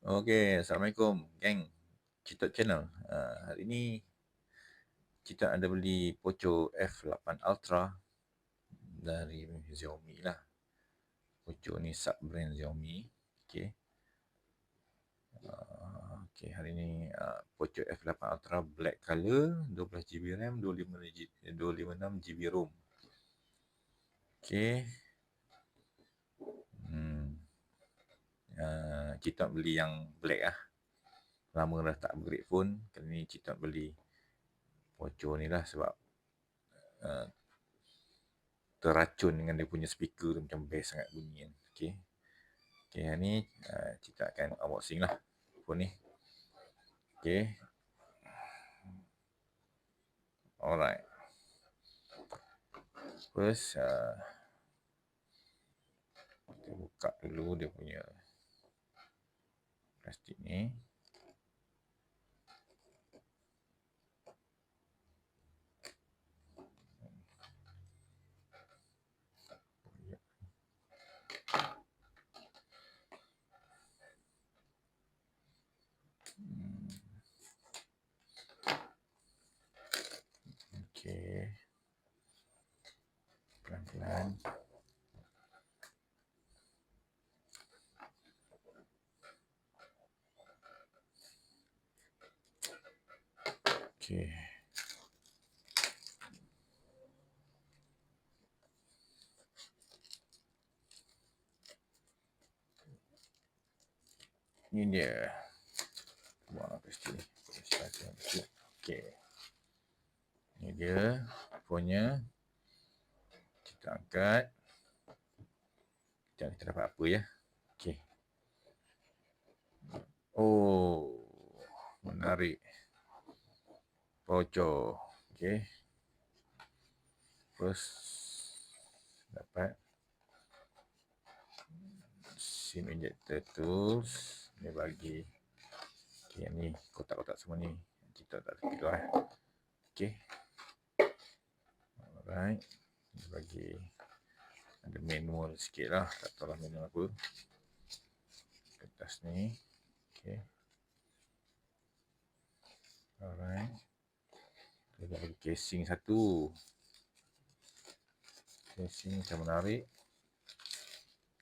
Okey, Assalamualaikum geng Citot Channel. Hari ni Citot ada beli Poco F8 Ultra dari Xiaomi lah. Poco ni sub brand Xiaomi. Okey. Okey, hari ni Poco F8 Ultra black color, 12GB RAM, 256GB ROM. Okey. Citot beli yang black lah. Lama dah tak upgrade phone. Kali ni Citot beli Poco ni lah sebab terracun dengan dia punya speaker tu, macam best sangat bunyi kan. Okey. Okey, hari ni kita akan unboxing lah phone ni. Okey. Alright. First, kita buka dulu dia punya plastik ni. Okey. Pelan-pelan. Okey. Ni dia. Buang plastik ni. Okey. Ni dia phone-nya. Kita angkat. Kita dapat apa ya? Okey. Oh, menarik. Poco. Okey. First dapat SIM ejector tools. Dia bagi. Okey, ni kotak-kotak semua ni. Kita tak tepi tu lah. Okey. Alright. Dia bagi ada manual sikit lah. Tak tahu lah manual apa. Kertas ni. Okey. Alright. Dia dah bagi casing satu. Casing macam menarik.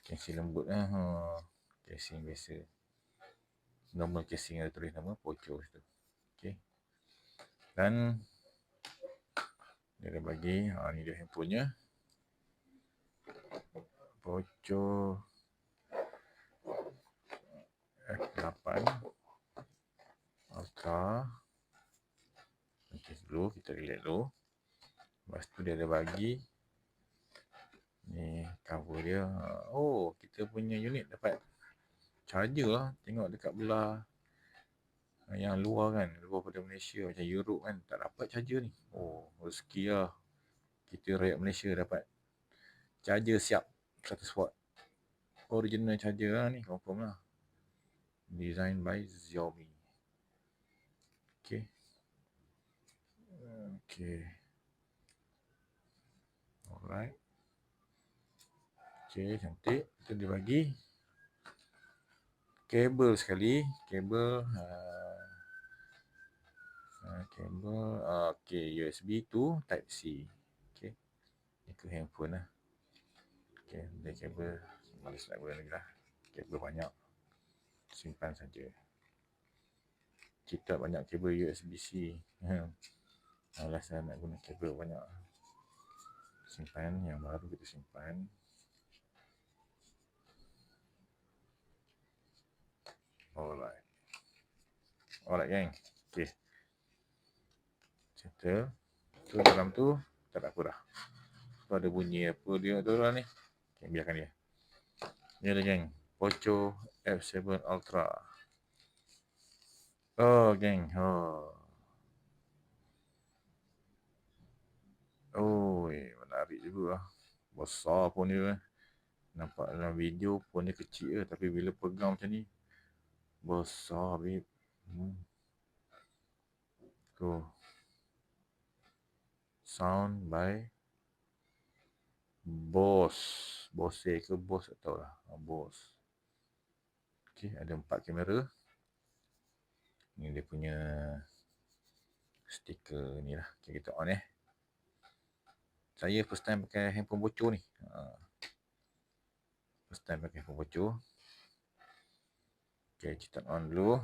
Casing lembut lah. Casing biasa. Normal casing ada tulis nama Poco situ. Okey. Dan dia dah bagi, ni dia handphonenya. Poco F8 Ultra. Okey, dulu kita relax dulu. Lepas tu dia ada bagi ni cover dia. Oh, kita punya unit dapat charger lah. Tengok dekat belah yang luar kan, luar pada Malaysia macam Europe kan, tak dapat charger ni. Oh, rezeki lah. Kita rakyat Malaysia dapat charger siap 100 watt. Original charger lah ni, confirm lah. Design by Xiaomi. Okey. Okey. Alright. Okey, cantik. Kita dia bagi kabel sekali. Kabel okey, USB to Type C. Okey. Ni ke handphone lah. Okey, dia kabel malas nak guna lagi lah. Kabel banyak. Simpan saja. Kita banyak kabel USB-C. Malas lah nak guna kabel banyak. Simpan yang baru, kita simpan. Alright. Alright geng. Okey. Settle. Tu dalam tu tak ada apa dah. Tu ada bunyi apa dia tu lah ni. Okay, biarkan dia. Ni ada geng. Poco F7 Ultra. Oh geng. Oh, menarik juga lah. Besar pun dia. Nampak dalam video pun dia kecil je. Tapi bila pegang macam ni, besar babe. Tu. Sound by Bose. Bose ke Bose tak tahu lah. Bose. Okey, ada 4 kamera. Ni dia punya stiker ni lah. Okay, kita on Saya first time pakai handphone bocor ni. First time pakai handphone bocor. Okay, kita on dulu.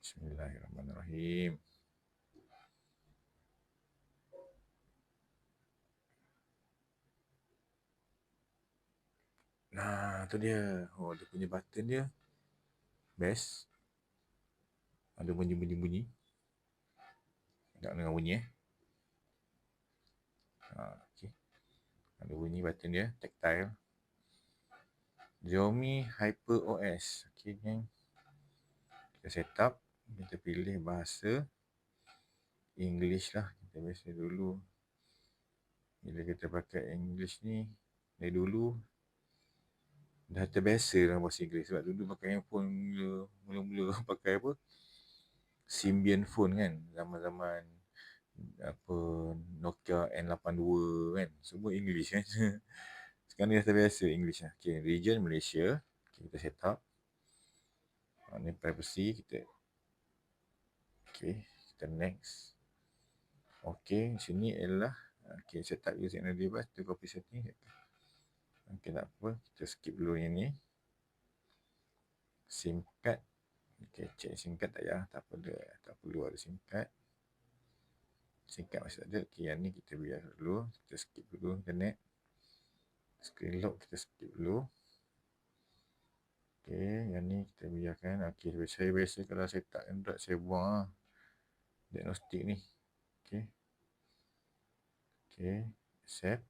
Bismillahirrahmanirrahim. Nah, tu dia. Oh, dia punya button dia. Best. Ada bunyi-bunyi. Tak dengar bunyi okay. Ada bunyi button dia. Tactile. Xiaomi Hyper OS. Okay, gang. Kita set up. Kita pilih bahasa English lah. Kita biasa dulu. Bila kita pakai English ni, dari dulu dah terbiasa dengan bahasa Inggeris. Sebab dulu pakai handphone mula-mula pakai apa, Symbian phone kan, zaman-zaman apa Nokia N82 kan, semua English kan. Sekarang ni dah terbiasa English lah. Okay, region Malaysia. Okay, kita set up. Ni privacy kita. Okay, kita next. Okay, sini adalah okay, set up using a device to copy setting. Okay, tak apa, kita skip dulu yang ni. SIM card. Okay, check SIM card tak ya, tak perlu ada SIM card. SIM card masih tak ada. Okay, yang ni kita biar dulu, kita skip dulu internet. Screen lock kita skip dulu. Okay, yang ni kita biarkan. Okay, saya biasa kalau saya tak Android, saya buang lah diagnostik ni. Okay. Okay, accept.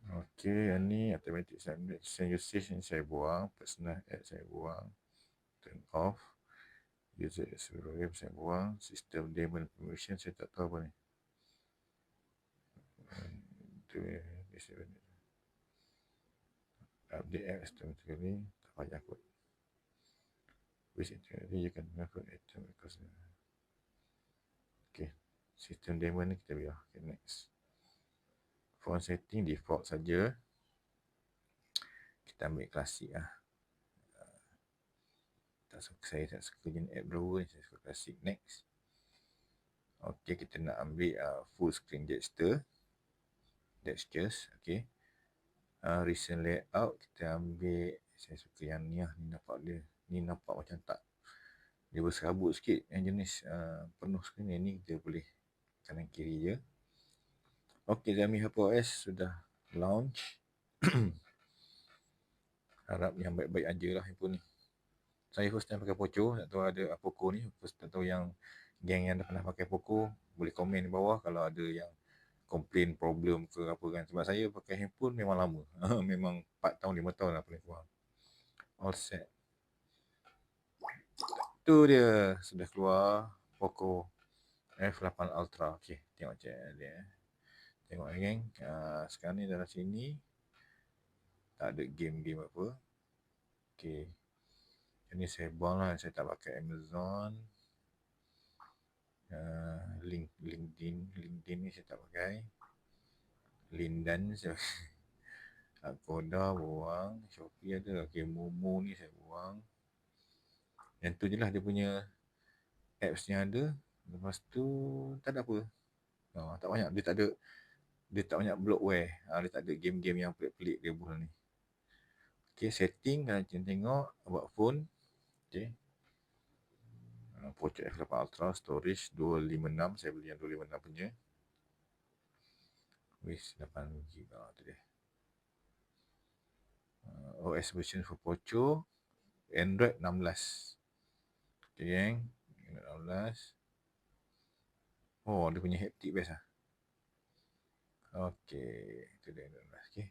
Okay, yang ni automatic send usage ni saya buang. Personal add saya buang. Turn off. User acceleration saya buang. System daemon permission saya tak tahu apa ni. Update app automatically. Tak payah kot. Which actually you can record item because okay. System daemon ni kita biar. Okay, next. Phone setting default saja. Kita ambil klasik lah. Saya tak suka jenis app drawer ni. Saya suka klasik. Next. Okay, kita nak ambil full screen gesture. Okay. Recent layout kita ambil. Saya suka yang ni lah. Ni nampak dia. Ni nampak macam tak. Dia berserabut sikit. Yang jenis penuh screen ni kita boleh kanan kiri je. Okay, Xiaomi HyperOS sudah launch. Harap yang baik-baik aja lah handphone ni. Saya first time pakai Poco. Tak tahu ada Poco ni. Tak tahu yang geng yang dah pernah pakai Poco, boleh komen di bawah kalau ada yang komplain problem ke apa kan. Sebab saya pakai handphone memang lama. Memang 4 tahun 5 tahun lah paling kurang. All set. Tu dia sudah keluar Poco F8 Ultra. Okey, tengok je dia. Tengok geng. Sekarang ni dalam sini tak ada game-game apa. Okey. Ini saya buang lah. Saya tak pakai Amazon. LinkedIn ni saya tak pakai. Lindan saya Agoda buang. Shopee ada. Okay, Momo ni saya buang. Yang tu je lah dia punya apps yang ada. Lepas tu tak ada apa. Tak banyak. Dia tak banyak bloatware. Dia tak ada game-game yang pelik-pelik dia buat ni. Okay, setting kalau kita tengok about phone. Okay. Poco F8 Ultra storage 256. Saya beli yang 256 punya. Wis 8GB tu dia. OS version for Poco Android 16. Okay, gang. Android 16. Oh, dia punya haptic best lah. Okay, itu dia Android 16. Okay.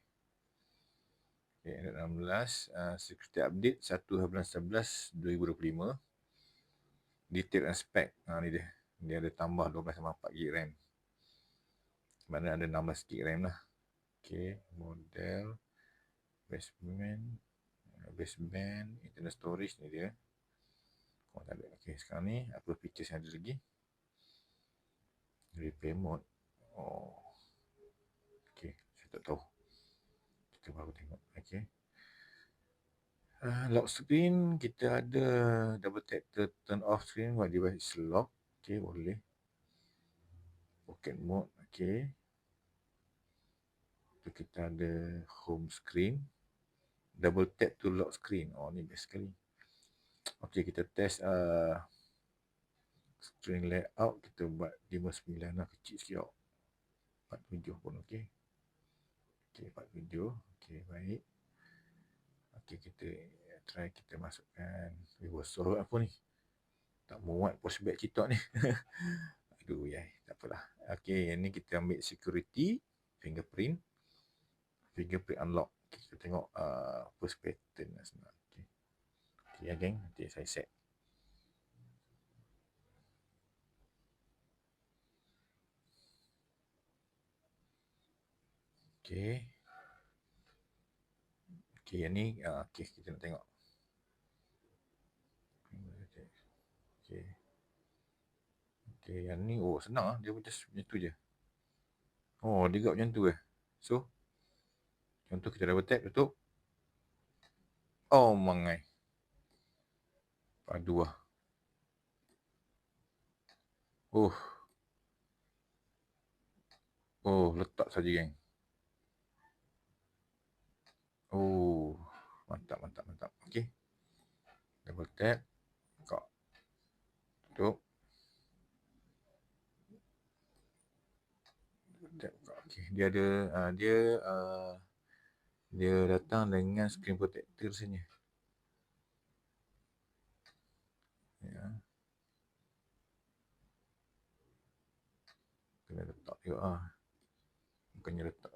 Okay, Android 16. Security update 1/11/2025. Detail and spec. Ni dia. Dia ada tambah 12/4GB RAM. Mana ada 16GB RAM lah. Okay, model. Baseband. Internal storage ni dia. Oh, tak ada. Okay, sekarang ni apa features yang ada lagi? Repair mode. Oh. Okay, saya tak tahu. Kita baru tengok. Okay. Lock screen kita ada double tap to turn off screen while device is lock. Okey, boleh. Pocket mode, okey. Tu kita ada home screen. Double tap to lock screen. Oh, ni best sekali. Okey, kita test screen layout. Kita buat 59 lah, kecil sikit tau. 47 pun okey. Okey, 47. Okey, baik. Okey, kita try kita masukkan. Besar apa ni? Tak muat postback kita ni. Aduh, ya, tak apalah. Okey, yang ni kita ambil security, fingerprint unlock. Okay, kita tengok first pattern lah sebenarnya. Okey. Okey ya, geng. Nanti saya set. Okey. Okey, yang ni okey, kita nak tengok. Okey. Okey, yang ni senang ah. Dia just macam tu je. Oh, dia buat macam tu So, contoh kita double tap, tutup. Oh, mangai. Padu lah. Letak saja, geng. Mantap. Okey. Double tap. Kau tutup. Okey, dia ada dia datang dengan screen protector sini. Ya. Kena letak juga Bukannya letak.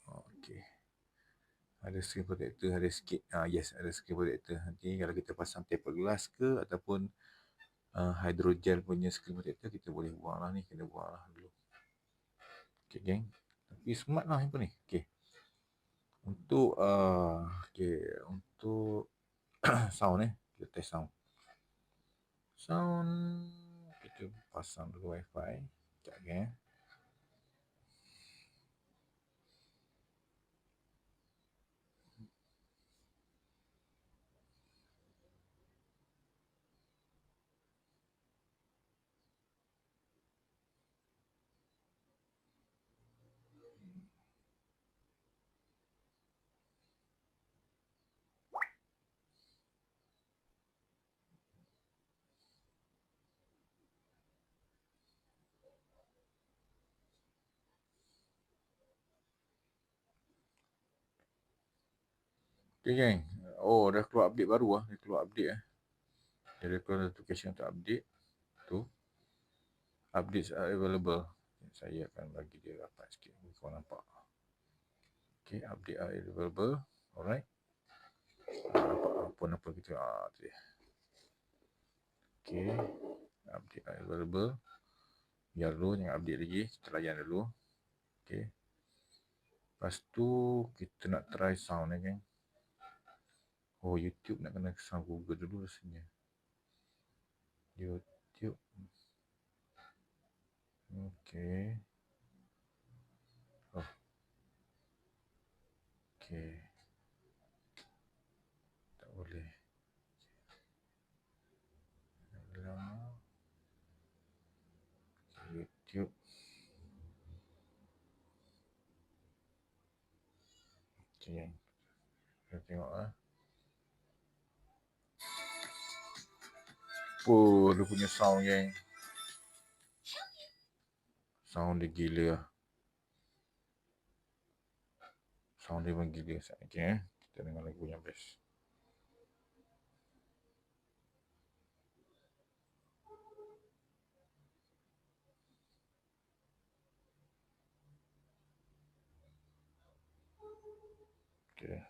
Okey. Ada screen protector, ada sikit. Yes, ada screen protector. Nanti kalau kita pasang taper glass ke ataupun hydrogel punya screen protector, kita boleh buang lah ni. Kena buang lah dulu. Okey, geng. Tapi smart lah handphone ni. Okey. Untuk untuk sound kita test sound. Kita pasang dulu wifi. Sekejap lagi Okay, geng. Dah keluar update baru Dia keluar update Dia ada keluar notification untuk update. Tu. Updates are available. Saya akan bagi dia rapat sikit. Kau nampak. Okay, update are available. Alright. Nampak apa kita. Tu dia. Okay. Update are available. Biar dulu, jangan update lagi. Kita layan dulu. Okay. Lepas tu, kita nak try sound geng. YouTube nak kena sound Google dulu rasanya. YouTube. Okay. Okay. Tak boleh. Lama. YouTube. Okay. Kita tengok dia punya sound geng. Sound dia gila Sound dia memang gila. Okay, kita dengar lagu yang best. Okay.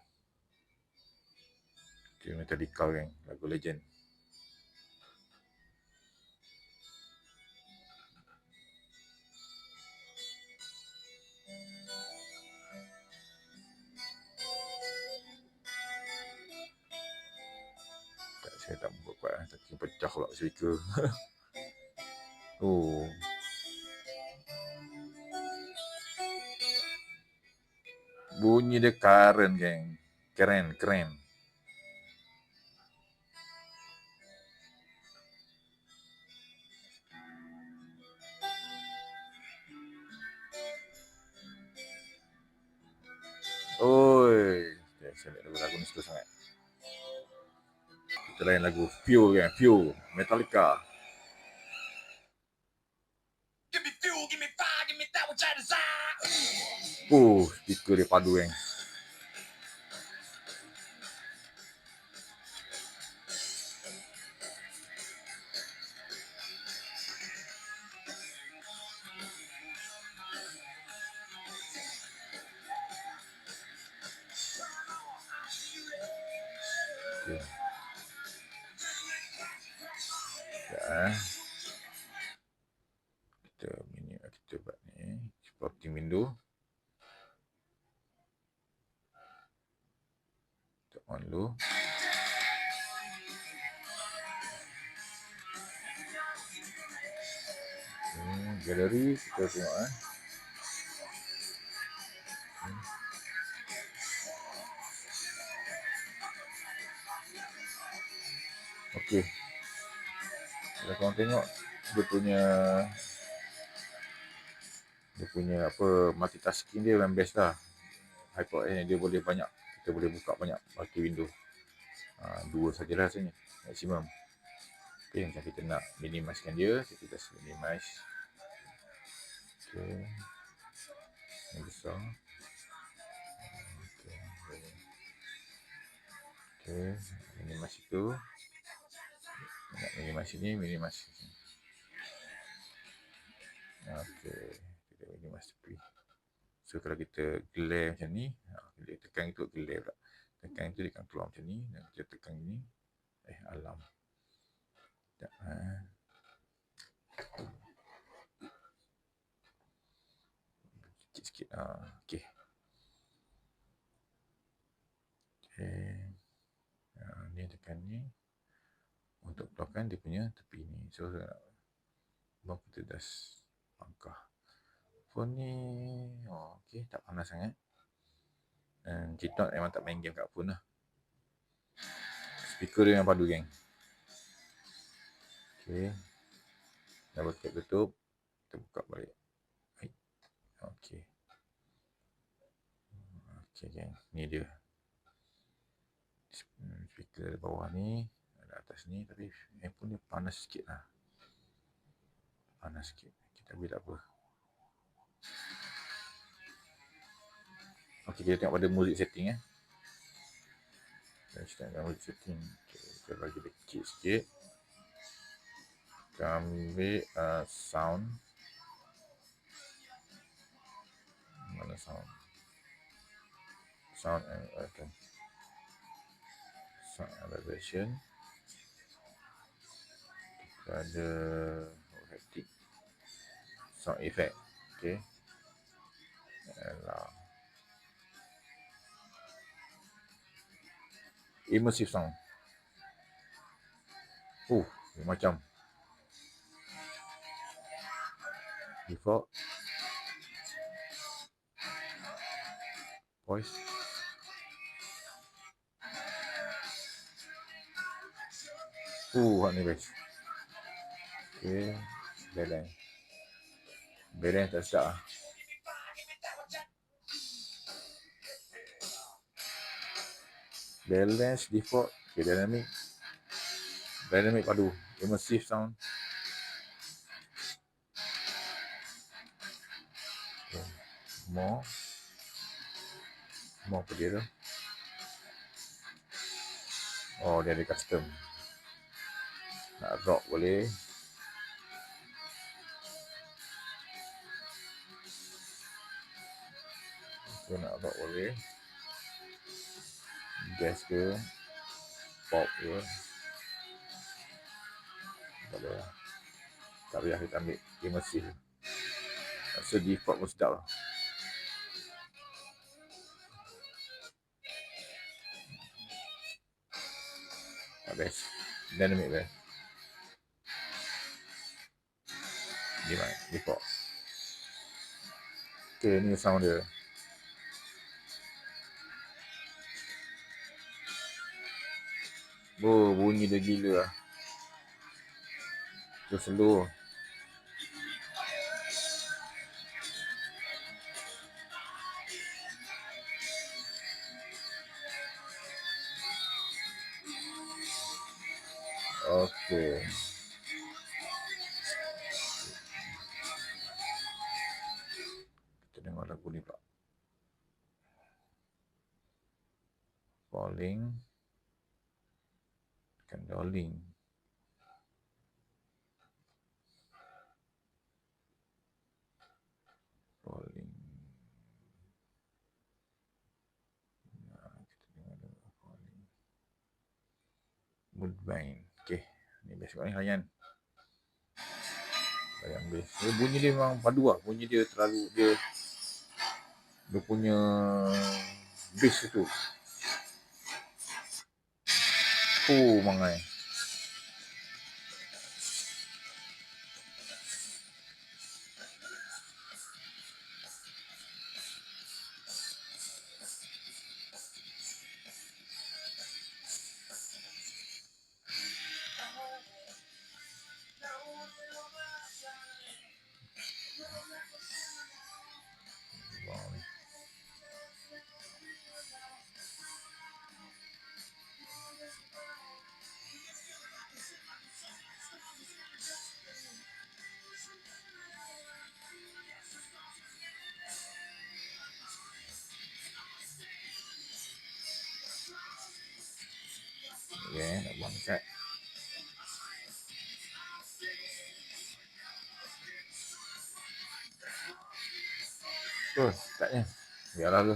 Okay, Metallica geng. Lagu legend. Saya tak buat kuat tapi pecah pula speaker. Bunyi dia keren geng. Keren. Saya nak lagu ni suka sangat. Kita lain lagu Fuel kan, Fuel, Metallica. Give me fuel, give me fire, give me that which I desire. Speaker dia padu kan. Okay. Kita buat ni spotting window. Kita on dulu. Gallery kita tengok Okey. Kalau korang tengok dia punya apa multitasking dia memang best lah. HyperX ni dia boleh banyak, kita boleh buka banyak multi window. Dua sajalah rasanya maksimum. Okey, macam kita nak minimizekan dia, kita just minimize. Okey. Yang besar. Okey, minimize itu. Nak minimize ini, minimize sini. Okey, kita minimize tepi. So kalau kita glare macam ni, kita tekan itu glare pula. Tekan itu dia akan keluar macam ni, dan kita tekan ini. Alam. Sekejap. Sikit-sikit. Okey. Okey. Ni tekan ni. Untuk keluarkan dia punya tepi ni. So, kita dah langkah. Phone ni, okey, tak panas sangat. Dan Citot memang tak main game kat phone lah. Speaker dia yang padu, geng. Okey. Double tap tutup. Kita buka balik. Okey. Okey, geng. Ni dia. Speaker bawah ni. Ada atas ni. Tapi handphone ni panas sikit lah. Panas sikit. Kita ambil tak apa. Okey, kita tengok pada music setting. Kita tengok music setting. Okay, kita bagi dia kecil sikit. Kita ambil sound. Mana sound? Sound and sound elevation. Kita ada haptic. Sound effect. Okey. Immersive sound. Macam default voice. Ni best. Okey, balance tak sedap. Balance default. Okay, dynamic padu. Immersive sound. Okay. More apa dia tu? Dia ada custom. Nak rock boleh. Nak rock boleh. Jazz ke, pop ke, boleh lah. Tak payah kita ambil immersive. Rasa default pun sedap lah. Tak best. Dynamic best. Default. Okay, ni sound dia. Bunyi dia gila lah. Dia slow. Okey. Kita dengar lagu ni pula. Falling. Bukan darling. Falling. Nah, kita dengar lagu Falling. Woodbine. Okey. Ni best kat ni Ryan. Ryan best. Bunyi dia memang padu lah. Bunyi dia terlalu dia punya bass tu. Mangai. Okay, nak buang kat. Taknya. Biarlah tu.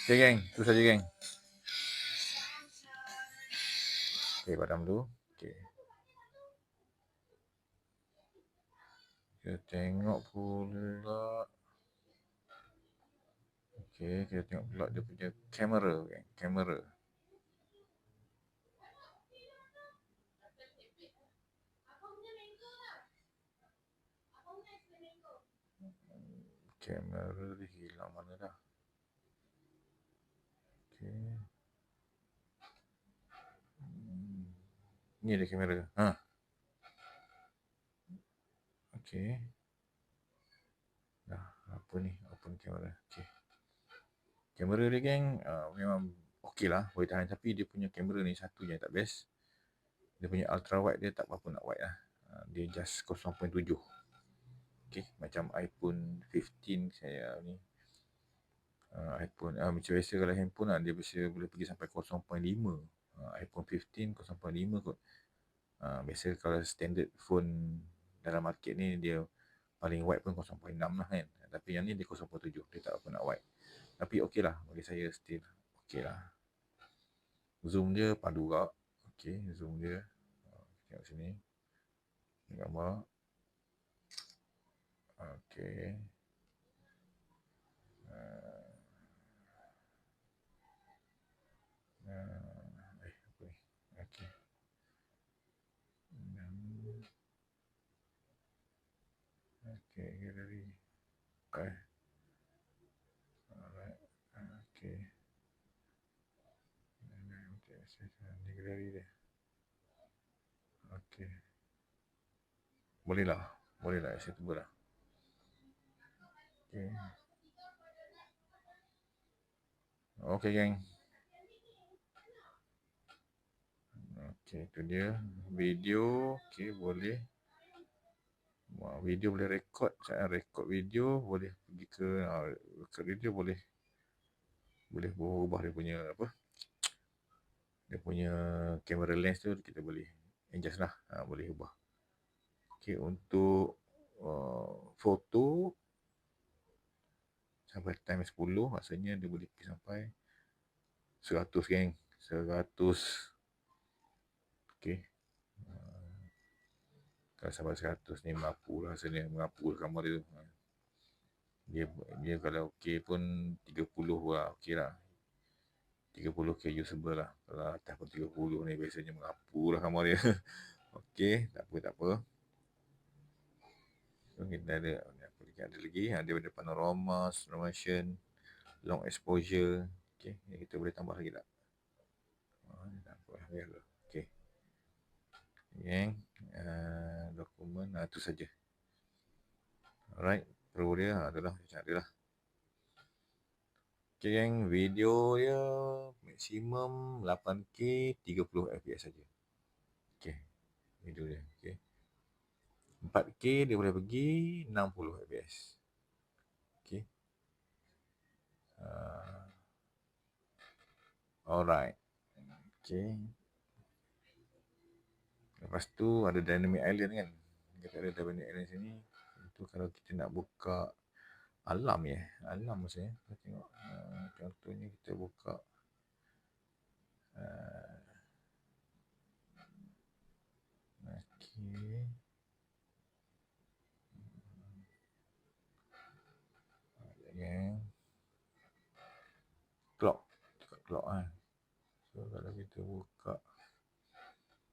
Okay, geng. Tu saja, geng. Okay, padam tu. Okay. Kita tengok pula. Okay, kita tengok pula dia punya kamera, geng. Kamera. Kamera dia hilang mana dah. Okay. Ni ada kamera. Ha. Okay. Dah, apa ni? Open kamera. Okay. Kamera dia, geng, memang okey lah. Boleh tahan. Tapi dia punya kamera ni satu je tak best. Dia punya ultra wide dia tak apa-apa nak wide lah. Dia just 0.7. Okay. Macam iPhone 15 saya ni. iPhone macam biasa kalau handphone lah, dia biasa boleh pergi sampai 0.5. iPhone 15 0.5 kot. Biasa kalau standard phone dalam market ni dia paling wide pun 0.6 lah kan. Tapi yang ni dia 0.7. Dia tak apa nak wide. Tapi okey lah bagi saya, still okey lah. Zoom dia padu kak. Okey, zoom dia. Tengok sini. Gambar. Okey. Apa ni? Okey. Okey, gallery. Alright. Okey. Ni gallery dia. Okey. Boleh lah. Acceptable lah. Okey. Okey, geng. Okey, itu dia. Video. Okey, boleh. Video boleh record. Saya record video. Boleh pergi ke record video boleh. Boleh berubah dia punya apa. Dia punya kamera lens tu kita boleh adjust lah. Boleh ubah. Okey, untuk foto sampai time 10, maksudnya dia boleh pergi sampai 100, geng. 100. Okey. Kalau sampai 100 ni mengapu lah, rasanya mengapu gambar dia tu. Dia kalau okey pun 30 lah, okey lah. 30K usable lah. Kalau atas pun 30 ni biasanya mengapu lah gambar dia. Okey, tak apa. So, kita ada lagi. Dia ada panorama, slow motion, long exposure. Okey, kita boleh tambah lagi tak? Tak apa. Okey. Geng, dokumen tu saja. Alright, pro dia adalah macam adalah. Okay, geng, video dia maksimum 8K 30 fps saja. Okay. Video dia. Okay. 4K dia boleh pergi 60 fps. Okay. Alright. Okay. Lepas tu ada dynamic island kan. Kita ada dynamic island sini. Itu kalau kita nak buka alam ya. Alam maksudnya. Kita tengok. Contohnya kita buka. Okay. Again. Clock. Clock kan. So kalau kita buka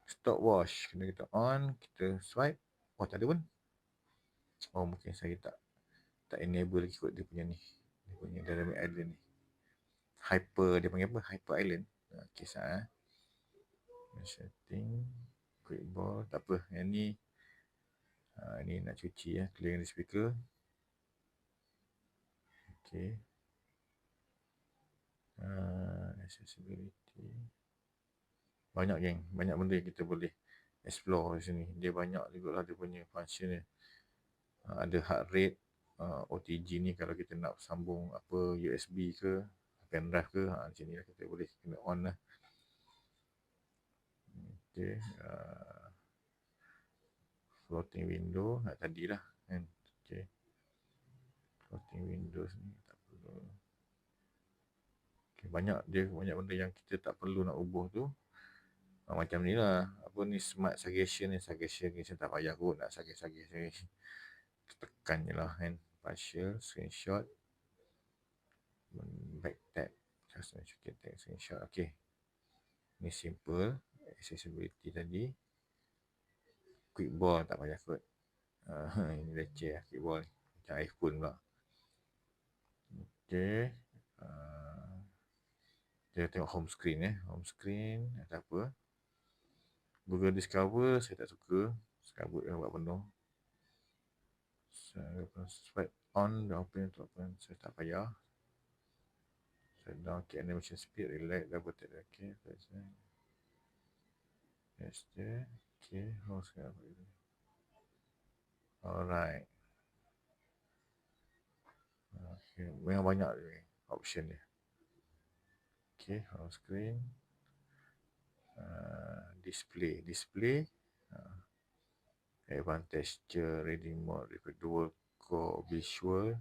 stopwatch, kena kita on, kita swipe. Oh tak ada pun. Oh mungkin saya tak enable lagi kot dia punya ni. Dia punya dynamic island ni. Hyper, dia panggil apa? Hyper island. Okay, sah. Setting. Quick ball. Tak apa. Yang ni. Ni nak cuci ya. Clear the speaker. Okay. Accessibility. Banyak geng. Banyak benda yang kita boleh explore di sini. Dia banyak juga lah dia punya function ni. Ada heart rate. OTG ni kalau kita nak sambung apa USB ke pendrive ke, di sini lah kita boleh kena on lah. Okay. Floating window tadi lah kan. Okay. Floating windows ni tak perlu. Okay, banyak benda yang kita tak perlu nak ubah tu. Macam ni lah. Apa ni smart suggestion ni. Suggestion ni saya tak payah kot nak suggest. Tekan je lah kan. Partial, screenshot, back tab, custom screenshot. Okay. Ni simple. Accessibility tadi. Quick ball tak payah kot. Ini leceh lah quick ball ni. Macam iPhone pula. Okay. Kita tengok home screen Home screen ada apa. Google Discover saya tak suka. Discover dah buat penuh. Swipe on dan open to open. Saya tak payah. Set down key animation speed. Relax. Double tap. Okay. Yes there. Okay. Home screen. Alright. Okay. Memang banyak option dia. Okay. Home screen. Display. Advanced texture, reading mode, dual core visual.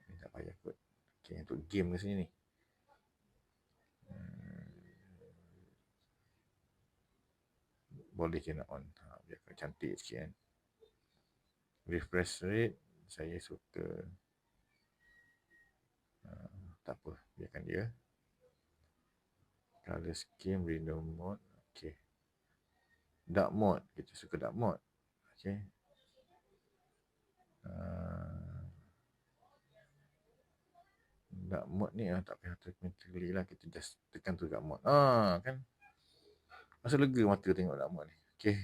Ini tak payah kot. Okay, untuk game ke sini ni. Boleh je nak on. Biarkan cantik sikit kan. Refresh rate, saya suka. Tak apa, biarkan dia. Color scheme, random mode. Okay. Dark mode, kita suka dark mode. Okay. Dark mode ni tak payah automatically lah. Kita just tekan tu dark mode. Kan. Masa lega mata tengok dark mode ni. Okay.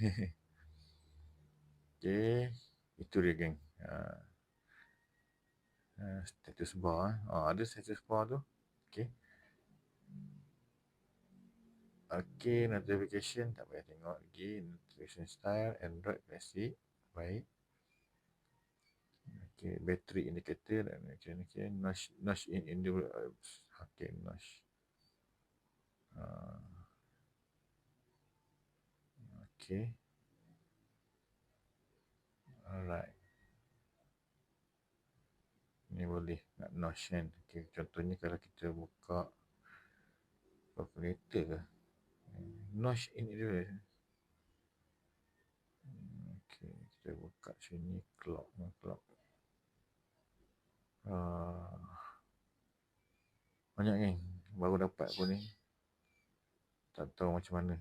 Okay. Itu dia geng. Status bar. Ada status bar tu. Okay. Okay, notification tak payah tengok lagi. Notification style, Android Classic. Baik. Okay, battery indicator dan okay, notch in individual. Okay, notch. Okay. Alright. Ni boleh nak notch kan. Okay, contohnya kalau kita buka calculator ke. Notch in individual. Okay, kita buka sini clock. Banyak kan. Baru dapat pun ni. Tak tahu macam mana.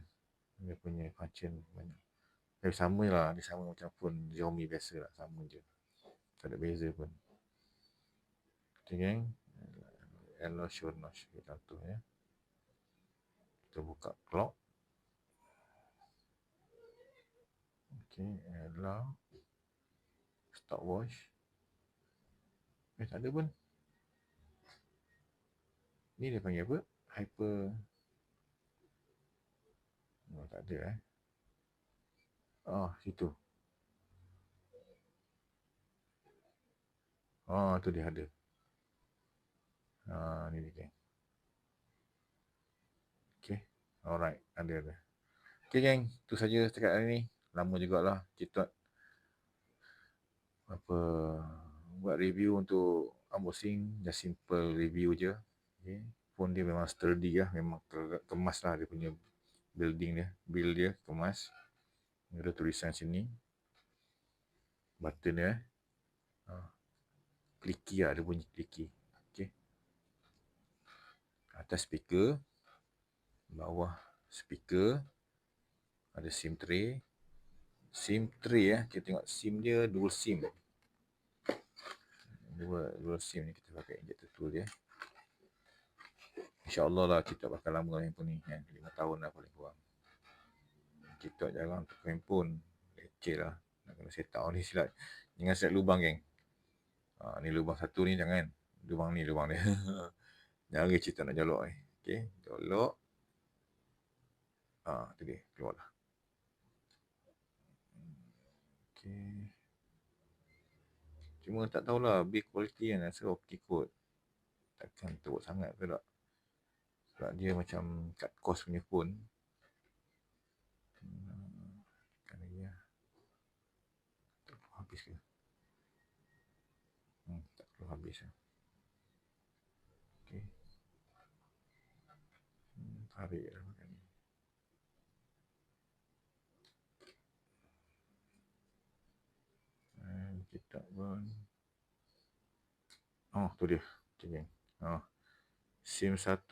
Dia punya function banyak. Sama lah. Dia sama macam phone Xiaomi biasa lah. Sama je. Tak ada beza pun. Okay gang. Allow show notch. Contoh ya. Kita buka clock. Okay. Allow. Stopwatch. Tak ada pun. Ni dia panggil apa? Hyper. Tak ada Situ. Tu dia ada. Ni dia, geng. Okay. Alright, ada. Okay, geng. Itu saja setakat hari ni. Lama jugalah kita buat review untuk unboxing. Just simple review je. Okay. Phone dia memang sturdy lah. Memang kemas lah dia punya build dia kemas. Ada tulisan sini. Button dia. Clicky lah, dia bunyi clicky. Okay. Atas speaker. Bawah speaker. Ada SIM tray. SIM tray kita tengok SIM dia dual SIM. Dual SIM ni kita pakai injector tool dia. InsyaAllah lah kita bakal lama handphone ni kan. 5 tahun lah paling kurang. Kita jarang tukar handphone. Leceh lah. Nak kena set up ni silat. Jangan silat lubang, geng. Ni lubang satu ni jangan. Lubang dia. Jangan cerita nak jolok ni. Okay. Jolok. Tu dia. Keluar lah. Okay. Cuma tak tahulah build quality kan. Rasa okey kot. Takkan teruk sangat ke tak. Sebab dia macam cut cost punya phone. Kan lagi lah. Tak perlu habis ke? Tak perlu habis lah. Okay. Tarik lah makan ni. Kita pun. Tu dia. Okay, geng. SIM 1.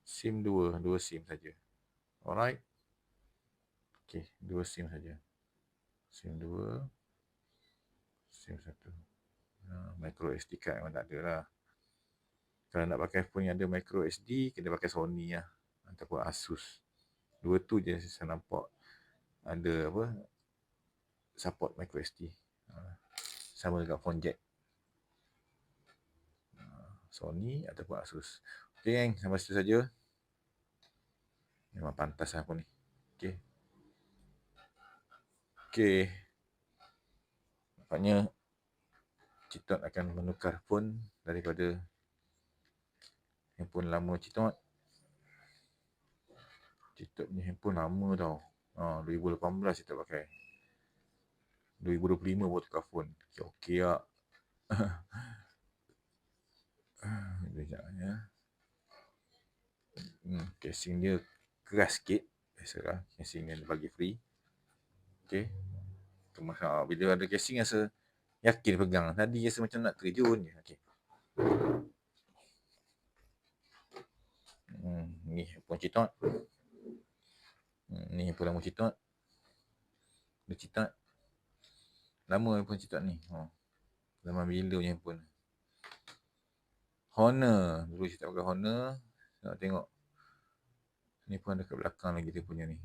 SIM 2. 2 SIM saja. Alright. Okay. 2 SIM saja. SIM 2. SIM 1. Micro SD card memang tak ada lah. Kalau nak pakai phone yang ada micro SD, kena pakai Sony lah. Ataupun Asus. Dua tu je saya nampak ada support micro SD. Sama dengan phone jack. Sony ataupun Asus. Okay, geng. Sampai situ saja. Memang pantas lah phone ni. Okay. Okay. Nampaknya Citot akan menukar phone daripada handphone lama Citot. Citot punya handphone lama tau. 2018 Citot pakai. 2025 baru tukar phone. Okey tak? Sekejap ya. Casing dia keras sikit. Biasalah. Casing dia bagi free. Okay. Bila ada casing rasa yakin pegang. Tadi rasa macam nak terjun je. Okay. Ni handphone Citot. Ni handphone lama Citot. Dia Citot. Lama handphone Citot ni. Zaman bila punya handphone. Honor. Dulu Citot pakai Honor. Nak tengok. Ni pun ada kat belakang lagi dia punya ni.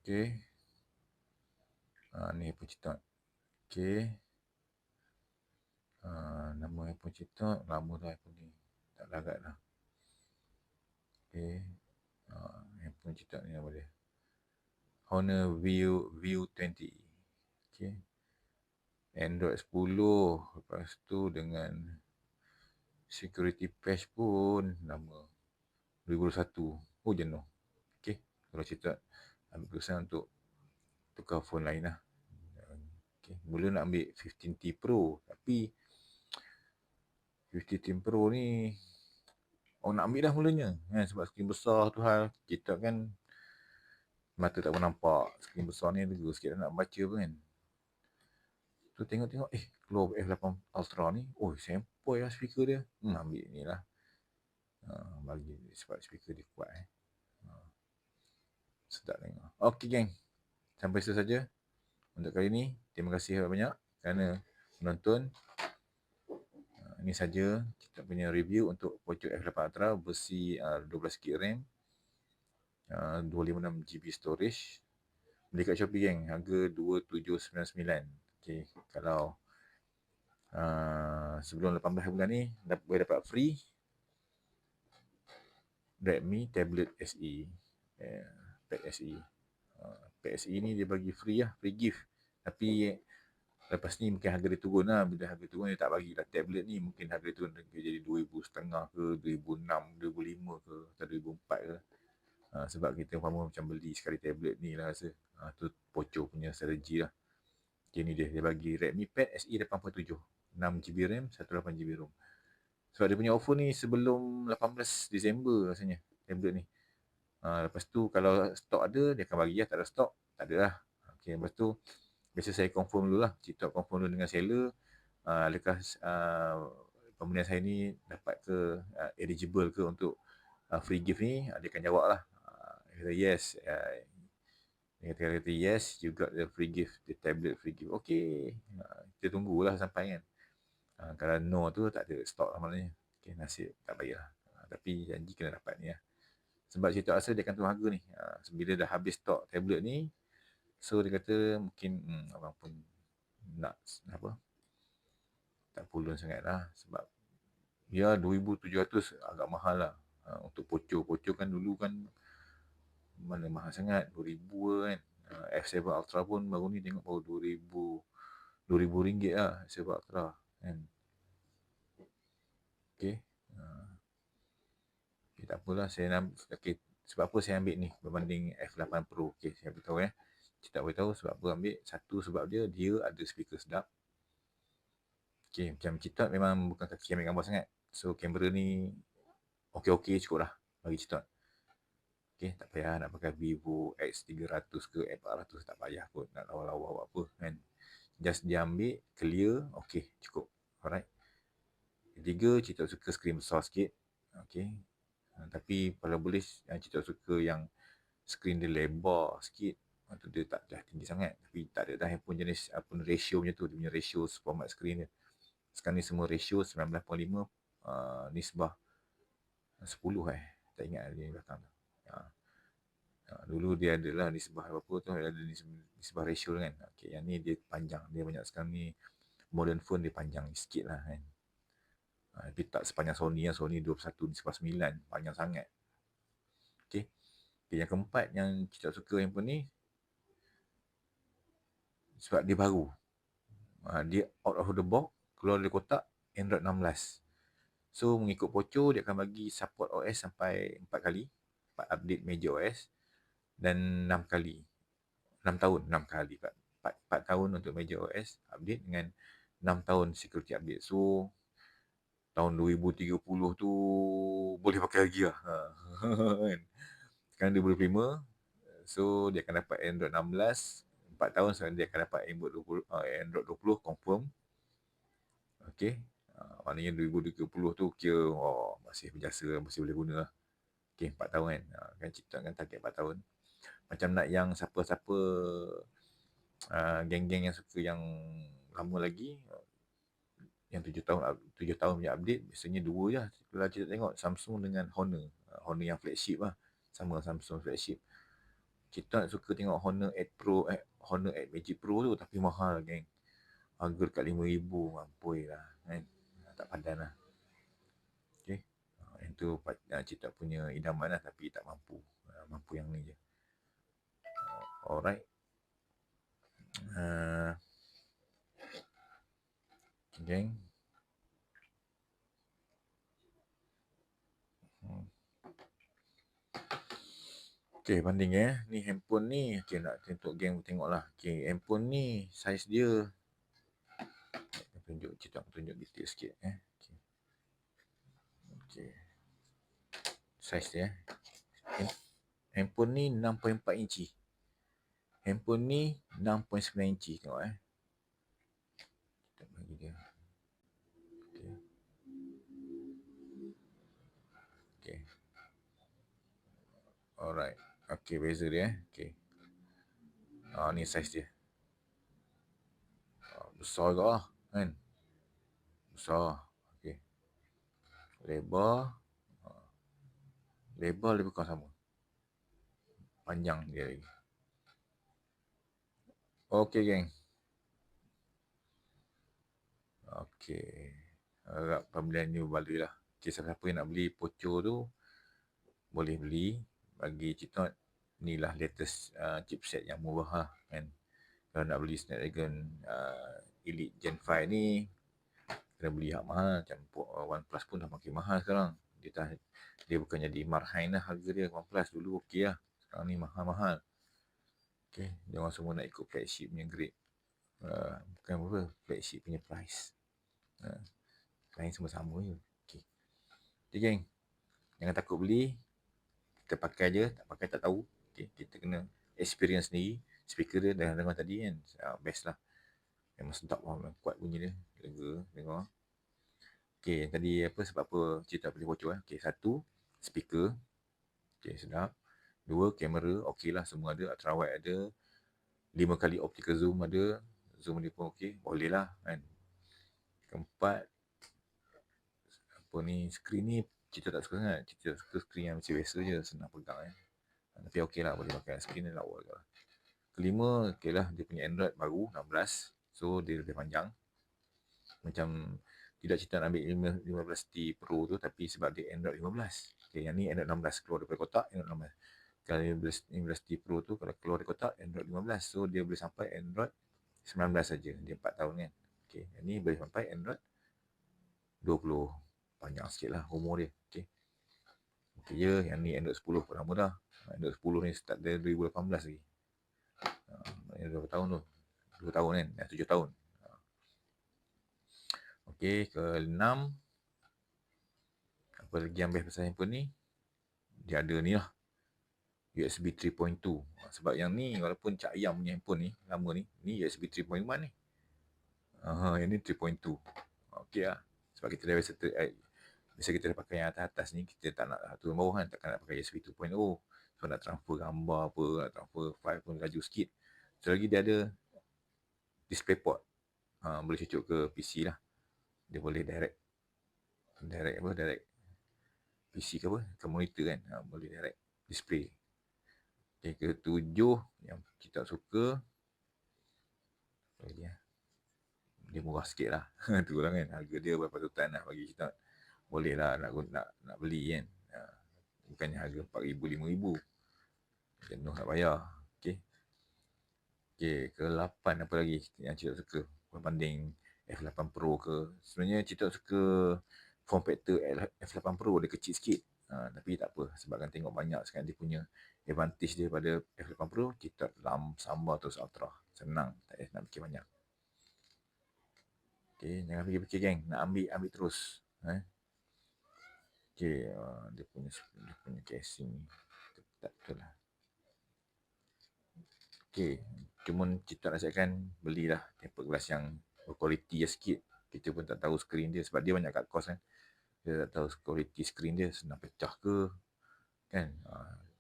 Okay. Ni handphone Citot. Okay. Nama handphone Citot. Lama dah handphone ni. Tak larat dah. Okay. Handphone Citot ni nama dia. Honor View 20. Okay. Android 10. Lepas tu dengan security patch pun nama 2021. Jenuh. Okay. Kalau Citot ambil keputusan untuk tukar phone lain lah. Okay. Mula nak ambil 15T Pro. Tapi 15T Pro ni nak ambil dah mulanya. Sebab skrin besar tu hal. Kita kan mata tak pun nampak. Skrin besar ni dulu sikit nak baca pun kan. Tu tengok-tengok. Keluar F8 Ultra ni. Sempoi lah speaker dia. Ambil ni lah. Bagi sebab speaker dia kuat. Sedap tengok. Okey, geng. Sampai situ saja untuk kali ni. Terima kasih banyak kerana menonton. Ini saja kita punya review untuk Poco F8 Ultra versi 12GB RAM, 256GB storage. Beli kat Shopee, geng. Harga 2799. Okay. Kalau sebelum 18 bulan ni boleh dapat free Redmi Tablet SE, Pad SE. PSE ni dia bagi free lah, free gift. Tapi lepas ni mungkin harga dia turun lah. Bila harga turun dia tak bagi lah tablet ni. Mungkin harga dia turun jadi 2,500 ke, 2006, 2005 ke, atau 2004 ke. Sebab kita macam beli sekali tablet ni lah rasa. Tu Poco punya strategi lah. Okay, ni dia bagi Redmi Pad SE 87, 6GB RAM, 128GB ROM. Sebab dia punya offer ni sebelum 18 Disember rasanya tablet ni. Lepas tu kalau stok ada dia akan bagi lah, tak ada stok tak ada lah. Okay, lepas tu biasa saya confirm dulu lah, Cipta confirm dulu dengan seller, adakah pembelian saya ni dapat ke, eligible ke untuk free gift ni. Dia akan jawab lah, dia kata yes, dia kata yes, you got the free gift, the tablet free gift. Okay, kita tunggulah sampai kan. Kalau no tu tak ada stok lah maknanya. Okay, nasib tak payah. Tapi janji kena dapat ni lah. Sebab cerita asal dia akan turun harga ni. Bila dah habis stok tablet ni, so dia kata mungkin abang pun nak apa, tak pulun sangat lah. Sebab ya 2,700 agak mahal lah. Untuk Poco kan dulu kan mana mahal sangat, 2,000 kan. F7 Ultra pun baru ni tengok baru 2,000 ringgit lah, F7 Ultra kan. Okay. Okay, tak apalah, okay, sebab apa saya ambil ni berbanding F8 Pro. Okay, saya beritahu Saya tak beritahu sebab apa ambil. Satu, sebab dia ada speaker sedap. Okay, macam Citot memang bukan kaki ambil gambar sangat. So, kamera ni okey-okey cukup lah bagi Citot. Okay, tak payah nak pakai Vivo X300 ke X400, tak payah pun nak lawa-lawa buat apa kan. Just dia ambil, clear, okay, cukup. Alright. Ketiga, Citot suka skrin besar sikit. Okay. Tapi kalau boleh, Citot suka yang skrin dia lebar sikit. Tu dia tak tinggi sangat. Tapi tak ada dah handphone jenis apa ratio macam tu. Dia punya ratio format skrin dia. Sekarang ni semua ratio 19.5 nisbah 10 tak ingat dia belakang tu. Dulu dia adalah nisbah apa tu, ada nisbah ratio kan. Okay, yang ni dia panjang. Dia banyak sekarang ni modern phone dia panjang sikit lah kan. Tapi tak sepanjang Sony lah. Sony 21/9, panjang sangat. Okay. Yang keempat yang kita suka handphone ni, sebab dia baru. Dia out of the box, keluar dari kotak, Android 16. So mengikut Poco, dia akan bagi support OS sampai 4 kali, 4 update major OS, dan 6 kali, 4 tahun untuk major OS update dengan 6 tahun security update. So tahun 2030 tu boleh pakai lagi lah. Sekarang 2025, so dia akan dapat Android 16, 4 tahun sekarang dia akan dapat Android 20 confirm. Okay, maknanya 2030 tu kira masih berjasa, masih boleh guna lah. Okay, 4 tahun kan. Kan Cipta kan target 4 tahun. Macam nak yang siapa-siapa geng-geng yang suka yang lama lagi, yang 7 tahun punya update, biasanya 2 je. Kalau kita tengok Samsung dengan Honor. Honor yang flagship lah. Sama Samsung flagship. Kita suka tengok Honor 8 Pro, Honor 8 Magic Pro tu, tapi mahal geng. Harga dekat 5,000, mampui lah kan. Tak padan lah. Okay. Yang tu Cipta punya idaman lah, tapi tak mampu. Mampu yang ni je. Alright. Geng. Okay, banding ni handphone ni. Okay, nak untuk geng tengok lah. Okay, handphone ni saiz dia, Cipta tunjuk detail sikit Okay. Saiz dia handphone ni 6.4 inci. Handphone ni 6.9 inci. Tengok kita bagi dia. Okay. Alright. Okay, beza dia Okay. Ni saiz dia. Besar ke lah kan. Besar. Okay. Lebar lebih kurang sama. Panjang dia lagi. Okay, geng. Okay. Harap pembelian ni berbaloi lah. Okay, siapa yang nak beli Poco tu, boleh beli. Bagi Citot inilah latest chipset yang murah lah kan. Kalau nak beli Snapdragon Elite Gen 5 ni kena beli hak mahal, macam OnePlus pun dah makin mahal sekarang. Dia bukan jadi marhain lah harga dia. OnePlus dulu okey lah, sekarang ni mahal-mahal. Okay, dia orang semua nak ikut flagship punya grade, bukan apa, flagship punya price. Lain semua sama je. Okay. Okay geng, jangan takut beli, kita pakai je, tak pakai tak tahu. Okay, kita kena experience sendiri. Speaker dia dah dengar tadi kan, best lah. Memang sedap lah, memang kuat bunyi dia, lega dengar. Okay, tadi apa, sebab apa cerita boleh bocor eh. Okay, satu, speaker. Okay, sedap. Dua, kamera, okey lah, semua ada. Ultrawide ada. 5 kali optical zoom ada. Zoom dia pun okey, boleh lah kan. Keempat, apa ni, skrin ni Cita tak suka sangat. Cita suka skrin yang macam biasa je, senang pegang eh. Tapi okey lah, boleh pakai skrin ni lawa je lah. Kelima, okey lah, dia punya Android baru 16, so dia lebih panjang. Macam tidak Cita nak ambil 15T Pro tu, tapi sebab dia Android 15. Okay, yang ni Android 16 keluar daripada kotak, Android 16. Kalau 15T Pro tu kalau keluar dari kotak Android 15, so dia boleh sampai Android 19 saja. Dia 4 tahun kan. Okay, yang ni boleh sampai Android 20. Panjang sikit lah umur dia. Okay. Okay je, yang ni Android 10 pun lama dah. Android 10 ni start dari 2018 lagi. Berapa tahun tu? 2 tahun kan? 7 tahun. Okey, ke-6. Apa lagi yang best pasal handphone ni? Dia ada ni lah, USB 3.2. Sebab yang ni, walaupun Cak Ayam punya handphone ni, lama ni USB 3.1 ni. Yang ni 3.2. Okey lah. Sebab kita dah biasa kita dah pakai yang atas-atas ni, kita tak nak turun bawah kan, takkan nak pakai USB 2.0. So nak transfer gambar apa, nak transfer file pun laju sikit. So lagi dia ada DisplayPort. Boleh cucuk ke PC lah. Dia boleh direct PC ke apa, ke monitor kan. Boleh direct display. Okay, ke-7 yang kita suka, dia murah sikit lah. Tu lah kan, harga dia berpatutan lah bagi kita. Boleh lah nak beli kan. Bukannya harga 4,000, 5,000. Jenuh nak bayar. Okay. Okay, ke-8 apa lagi yang Cik suka berbanding F8 Pro ke. Sebenarnya Cik suka form factor F8 Pro, dia kecil sikit. Tapi tak apa, sebabkan tengok banyak sekarang dia punya advantage dia pada F8 Pro, Cik sambal terus Ultra. Senang, tak payah nak fikir banyak. Okay, jangan fikir-fikir geng, nak ambil terus. Okay, dia punya casing ni tak betul lah. Okay, cuma kita nasihatkan belilah tempered glass yang berkualiti sikit. Kita pun tak tahu skrin dia, sebab dia banyak cut cost kan. Kita tak tahu kualiti skrin dia, senang pecah ke kan,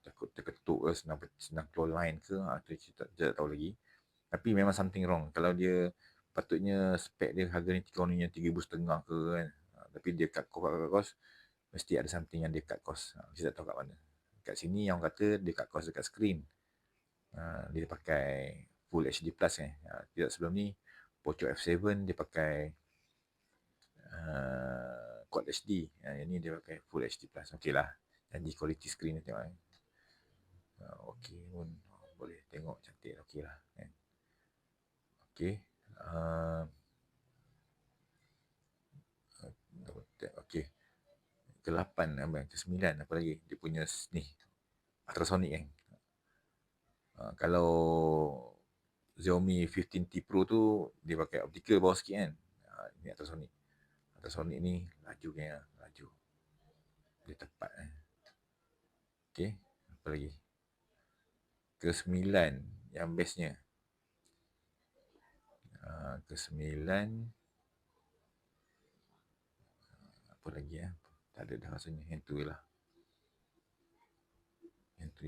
takut terketuk ke, senang keluar line ke, tu kita tak tahu lagi. Tapi memang something wrong kalau dia patutnya spek dia harga ni 3,500 ke kan, tapi dia cut cost, mesti ada something yang dia cut cost. Kita tak tahu kat mana. Kat sini yang kata dia cut cost dekat skrin. Dia pakai Full HD Plus kan. Tidak sebelum ni Poco F7 dia pakai Quad HD. Yang ni dia pakai Full HD Plus. Okey lah. Janji quality screen ni tengok kan. Okey pun. Boleh tengok cantik. Okey lah kan. Okey. Okey. Ke-8 ke-9 apa lagi? Dia punya ni ultrasonic kan. Kalau Xiaomi 15T Pro tu dia pakai optical bawah sikit kan. Ni ultrasonic. Ultrasonic ni laju kan, laju. Dia tepat Okey, apa lagi? Ke-9 yang bestnya. Ke-9 apa lagi tak ada dah rasanya. Yang tu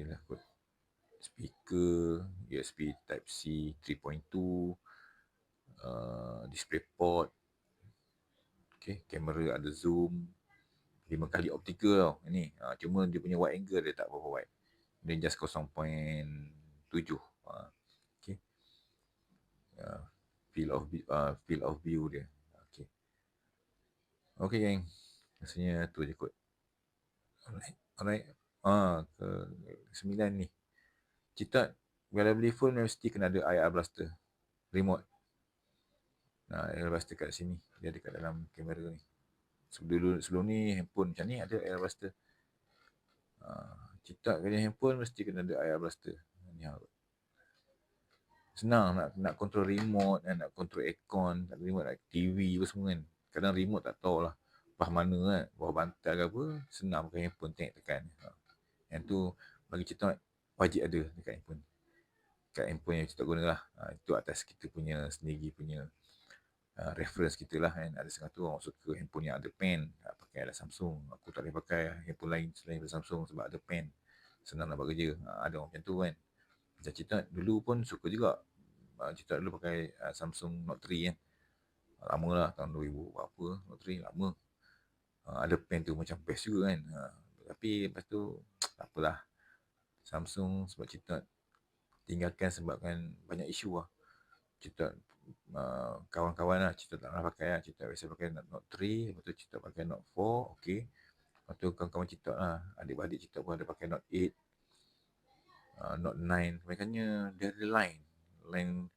lah kot. Speaker USB Type C 3.2, DisplayPort. Okay, kamera ada zoom 5 kali optical tau ini. Cuma dia punya wide angle dia tak berapa wide, dia just 0.7. Okay. Field of view dia. Okay geng, rasanya tu je kot. Alright. Ke 9 ni Cita kalau beli phone mesti kena ada IR blaster, remote. Nah, IR blaster kat sini. Dia ada kat dalam kamera ni. Sebelum ni handphone macam ni ada IR blaster. Cita kena handphone mesti kena ada IR blaster. Ni hal. Senang nak control remote, nak control aircon, nak remote nak TV apa semua kan. Kadang remote tak tahu lah bawah mana kan, bawah bantal ke apa, senang pakai handphone tekan. Yang tu bagi Cita wajib ada dekat handphone. Kat handphone yang Cita guna lah. Itu atas kita punya sendiri punya reference kita lah kan. Ada setengah tu orang suka handphone yang ada pen, pakai lah Samsung. Aku tak boleh pakai handphone lain selain Samsung sebab ada pen, senang nak buat kerja. Ada orang macam tu kan. Macam Cita dulu pun suka juga. Cita dulu pakai Samsung Note 3 kan. Lama lah, tahun 2000 berapa Note 3 lama. Ada pen tu macam best juga kan. Tapi lepas tu tak apalah. Samsung sebab Cita tinggalkan sebabkan banyak isu lah. Cita kawan-kawan lah, Cita tak pernah pakai lah. Cita biasa pakai Note 3, lepas tu Cita pakai Note 4, okey. Lepas tu kawan-kawan Cita lah, adik-adik Cita pun ada pakai Note 8, Note 9. Makanya dia ada line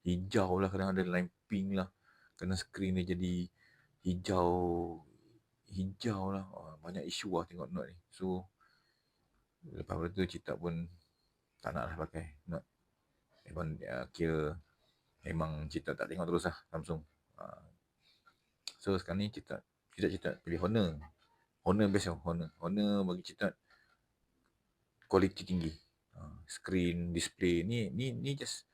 hijau lah, kadang ada line pink lah. Kerana skrin dia jadi hijau lah. Banyak isu lah tengok Note ni. So, lepas tu Cita pun tak nak lah pakai Note. Kira memang Cita tak tengok terus lah Samsung. So sekarang ni Cita pilih Honor. Honor best lah. Honor bagi Cita kualiti tinggi. Screen, display ni just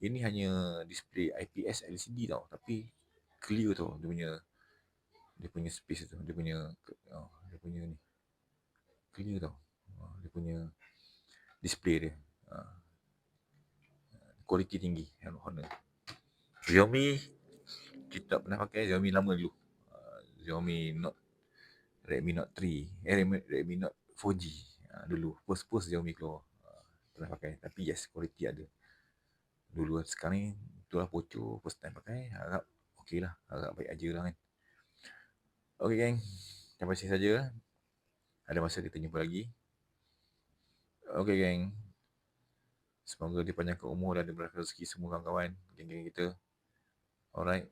ini hanya display IPS LCD tau, tapi clear tau dia punya space tu, dia punya ni clear tau. Dia punya display dia kualiti tinggi. Honor. Xiaomi kita pernah pakai Xiaomi lama dulu. Xiaomi Note, Redmi Note 3, Redmi Note 4G dulu. Post Xiaomi keluar. Pernah pakai. Tapi yes, kualiti ada. Dulu sekarang ni itulah bocor, first time pakai. Harap okey lah. Harap baik aja lah kan. Okey geng. Sampai sini saja. Ada masa kita jumpa lagi. Okey geng. Semoga dipanjangkan umur dan diberikan rezeki semua kawan-kawan, geng-geng kita. Alright.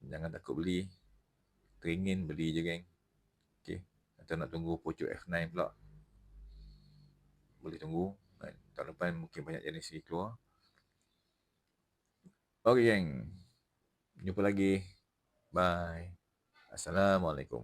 Jangan takut beli. Teringin beli je geng. Okey. Atau nak tunggu Poco F9 pula, boleh tunggu. Tahun depan mungkin banyak jenis lagi keluar. Okey geng. Jumpa lagi. Bye. Assalamualaikum.